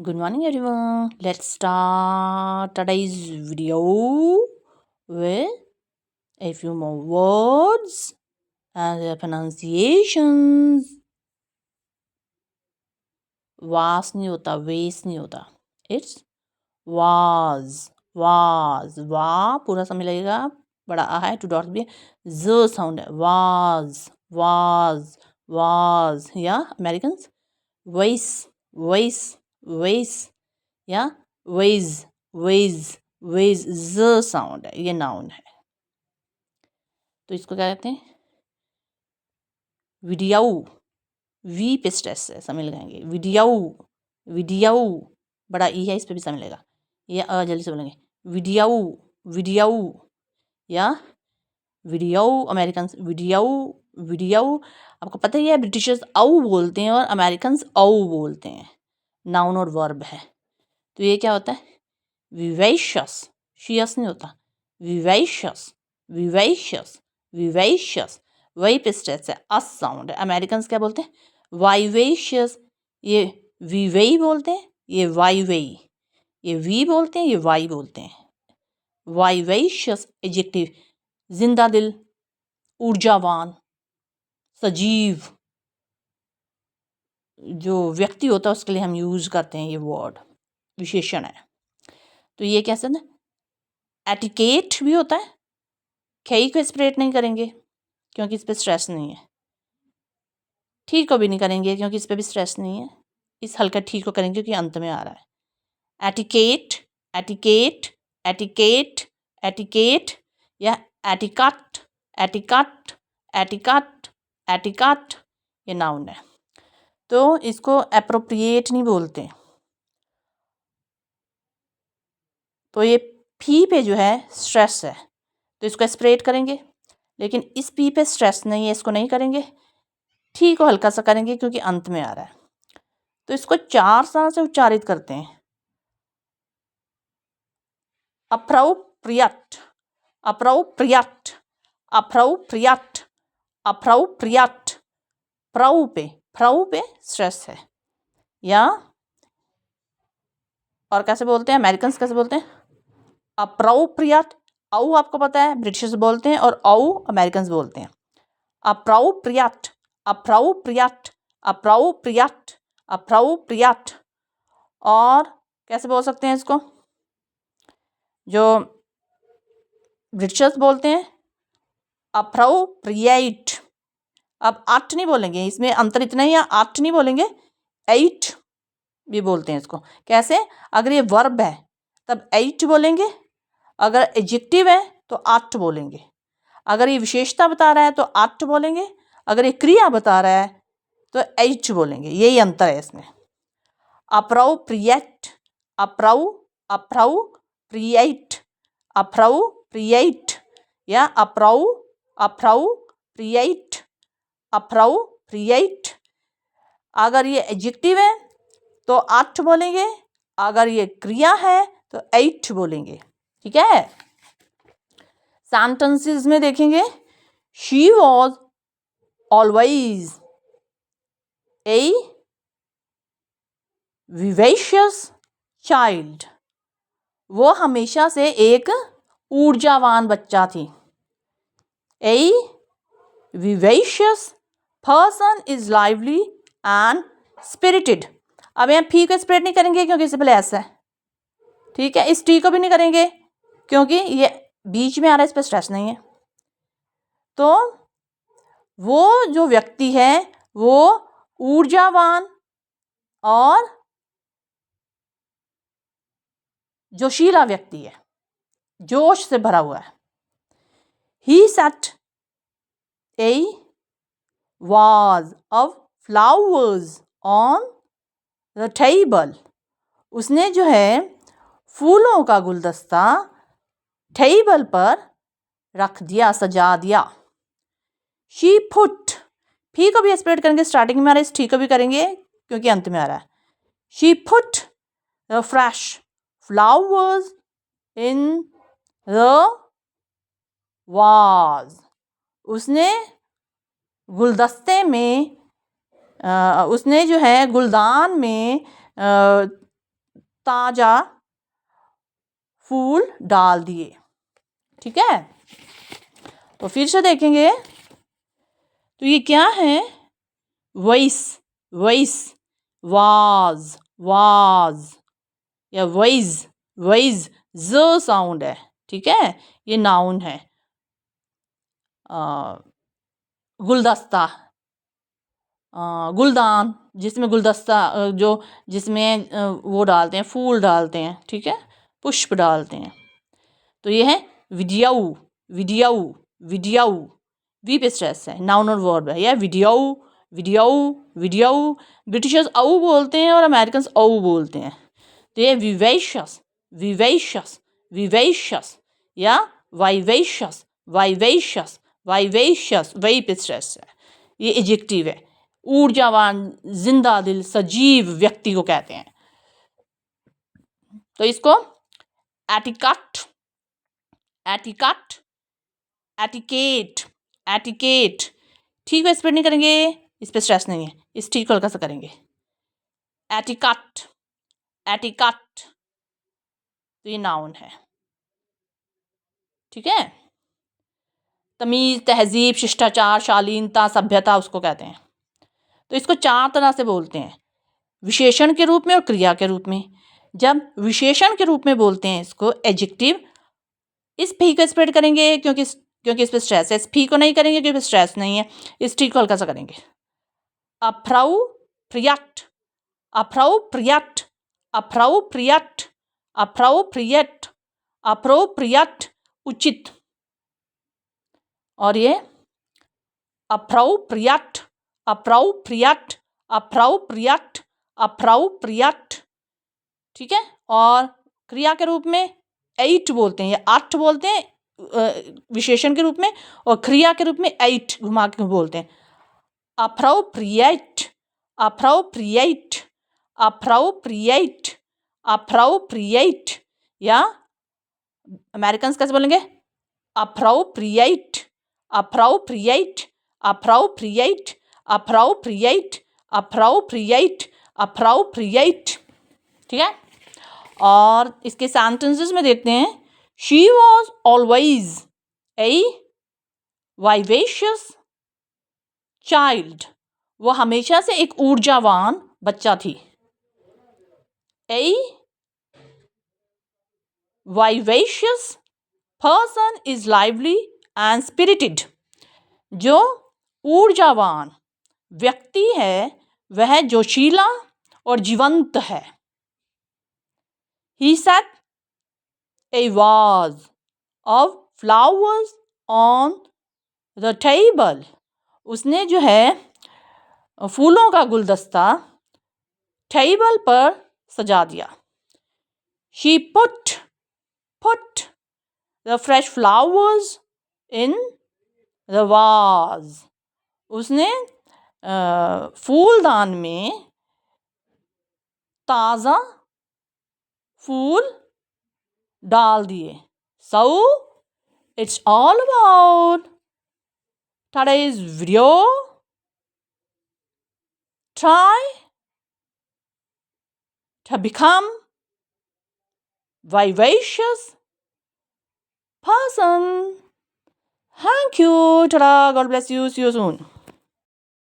Good morning, everyone. Let's start today's video with a few more words and their pronunciations. Was नहीं होता, वेस नहीं होता. It's was. वा पूरा समय लगेगा. बड़ा आ है, टू डॉट्स भी ज साउंड है. was या अमेरिकन्स वॉइस या वेज ज साउंड है. ये नाउन है. तो इसको क्या कहते हैं? वीडियाऊ. वी पे स्ट्रेस है, समय लगाएंगे. वीडियाऊ बड़ा ई है, इस पे भी समय लगेगा. ये जल्दी से बोलेंगे. वीडियाऊ या वीडियो. Americans video. आपको पता ही है, ब्रिटिशर्स औ बोलते हैं और अमेरिकन्स औ बोलते हैं. नाउन और वर्ब है. तो ये क्या होता है? विवेशियस. शियस नहीं होता. विवेशियस. वही पे स्ट्रेस है, अस साउंड है. अमेरिकन्स क्या बोलते हैं? वाइवेशियस. ये विवेई बोलते हैं, ये वाइवेई. ये वी बोलते हैं, ये वाई बोलते हैं. Vivacious adjective. जिंदा दिल, ऊर्जावान, सजीव जो व्यक्ति होता है उसके लिए हम यूज करते हैं ये वर्ड. विशेषण है. तो ये कैसे ना, एटिकेट भी होता है. कई को स्प्रेड नहीं करेंगे क्योंकि इस पर स्ट्रेस नहीं है. ठीक को भी नहीं करेंगे क्योंकि इस पर भी स्ट्रेस नहीं है. इस हल्का ठीक को करेंगे क्योंकि अंत में आ रहा है. एटिकेट या एटिकट ये नाउन है. तो इसको अप्रोप्रिएट नहीं बोलते. तो ये पी पे जो है स्ट्रेस है, तो इसको स्प्रेड करेंगे. लेकिन इस पी पे स्ट्रेस नहीं है, इसको नहीं करेंगे. ठीक को हल्का सा करेंगे क्योंकि अंत में आ रहा है. तो इसको 4 तरह से उच्चारित करते हैं. अप्रोप्रिएट. फ्राउ पे स्ट्रेस है. या और कैसे बोलते हैं? अमेरिकन्स कैसे बोलते हैं? अप्रोप्रिएट. औ आपको पता है ब्रिटिशर्स बोलते हैं और औ अमेरिकन्स बोलते हैं. अप्रोप्रिएट. और कैसे बोल सकते हैं इसको? जो ब्रिटिशर्स बोलते हैं अप्रोप्रिएट. अब आठ नहीं बोलेंगे, इसमें अंतर इतना ही है. आठ नहीं बोलेंगे, 8 भी बोलते हैं इसको. कैसे? अगर ये वर्ब है तब 8 बोलेंगे. अगर एडजेक्टिव है तो 8 बोलेंगे. अगर ये विशेषता बता रहा है तो 8 बोलेंगे. अगर ये क्रिया बता रहा है तो 8 बोलेंगे. यही अंतर है इसमें. अप्रोप्रिएट या अप्रोप्रिएट. अगर ये एडजेक्टिव है तो 8 बोलेंगे. अगर ये क्रिया है तो 8 बोलेंगे. ठीक है. सेंटेंसेस में देखेंगे. She was always a vivacious child. वो हमेशा से एक ऊर्जावान बच्चा थी. A vivacious person is lively and spirited. अब यहाँ फी को स्प्रेड नहीं करेंगे क्योंकि इससे पहले ऐसा है. ठीक है. इस टी को भी नहीं करेंगे क्योंकि ये बीच में आ रहा है, इस पर स्ट्रेस नहीं है. तो वो जो व्यक्ति है वो ऊर्जावान और जोशीला व्यक्ति है, जोश से भरा हुआ है. He set a vase of flowers on the table. उसने जो है फूलों का गुलदस्ता टेबल पर रख दिया, सजा दिया. She put. फी को भी स्प्रेड करेंगे. स्टार्टिंग में आ रहा है, इस ठी को भी करेंगे क्योंकि अंत में आ रहा है. She put the fresh flowers in the was. उसने गुलदस्ते में उसने जो है गुलदान में ताज़ा फूल डाल दिए। ठीक है, तो फिर से देखेंगे तो ये क्या है, वॉइस, वॉइस, वाज, वाज या वॉइस, वॉइस, ज साउंड है। ठीक है, ये नाउन है। गुलदस्ता, गुलदान, जिसमें गुलदस्ता जो जिसमें वो डालते हैं, फूल डालते हैं। ठीक है, पुष्प डालते हैं। तो ये है वीडियो, वीडियो, वीडियो, वी पे स्ट्रेस है, नाउन और वर्ब है। यह वीडियो, वीडियो, वीडियो। ब्रिटिशर्स औ बोलते हैं और अमेरिकन औ बोलते हैं। तो ये विवेशियस, विवेशियस, विवेशियस या वाइवेशियस, वाइवेशियस, वाइवेशियस, वही पे स्ट्रेस है। ये एडजेक्टिव है। ऊर्जावान, जिंदा दिल, सजीव व्यक्ति को कहते हैं। तो इसको एटिकट, एटिकट, एटिकेट, एटिकेट, ठीक है, स्पेड नहीं करेंगे, इस पर स्ट्रेस नहीं है, इस ठीक को हल्का सा करेंगे। एटिकट, एटिकट, तो ये नाउन है। ठीक है, तमीज़, तहजीब, शिष्टाचार, शालीनता, सभ्यता उसको कहते हैं। तो इसको 4 तरह से बोलते हैं, विशेषण के रूप में और क्रिया के रूप में। जब विशेषण के रूप में बोलते हैं इसको एडजेक्टिव, इस फी को स्प्रेड करेंगे क्योंकि इस पर स्ट्रेस है, इस फी को नहीं करेंगे क्योंकि स्ट्रेस नहीं है, इस टी को हल्का सा करेंगे। Appropriate, appropriate, appropriate, appropriate, appropriate, उचित। और ये अप्रोप्रिएट, अप्रोप्रिएट, अप्रोप्रिएट, अप्रोप्रिएट। ठीक है, और क्रिया के रूप में 8 बोलते हैं या 8 बोलते हैं विशेषण के रूप में, और क्रिया के रूप में 8 घुमा के बोलते हैं। अप्रोप्रिएट, अप्रोप्रिएट, अप्रोप्रिएट, अप्रोप्रिएट, या अमेरिकन्स कैसे बोलेंगे, appropriate, appropriate, appropriate, appropriate, appropriate, appropriate. ठीक है, और इसके सेंटेंसेस में देखते हैं, she was always a vivacious child, वो हमेशा से एक ऊर्जावान बच्चा थी। A vivacious person is lively and spirited, जो ऊर्जावान व्यक्ति है वह जोशीला और जीवंत है। He set a vase of flowers on the table, उसने जो है फूलों का गुलदस्ता टेबल पर सजा दिया। She put the fresh flowers in the vase, उसने फूलदान में ताज़ा फूल डाल दिए। So it's all about today's video. Try to become vivacious person. Thank you. Ta-da. God bless you. See you soon.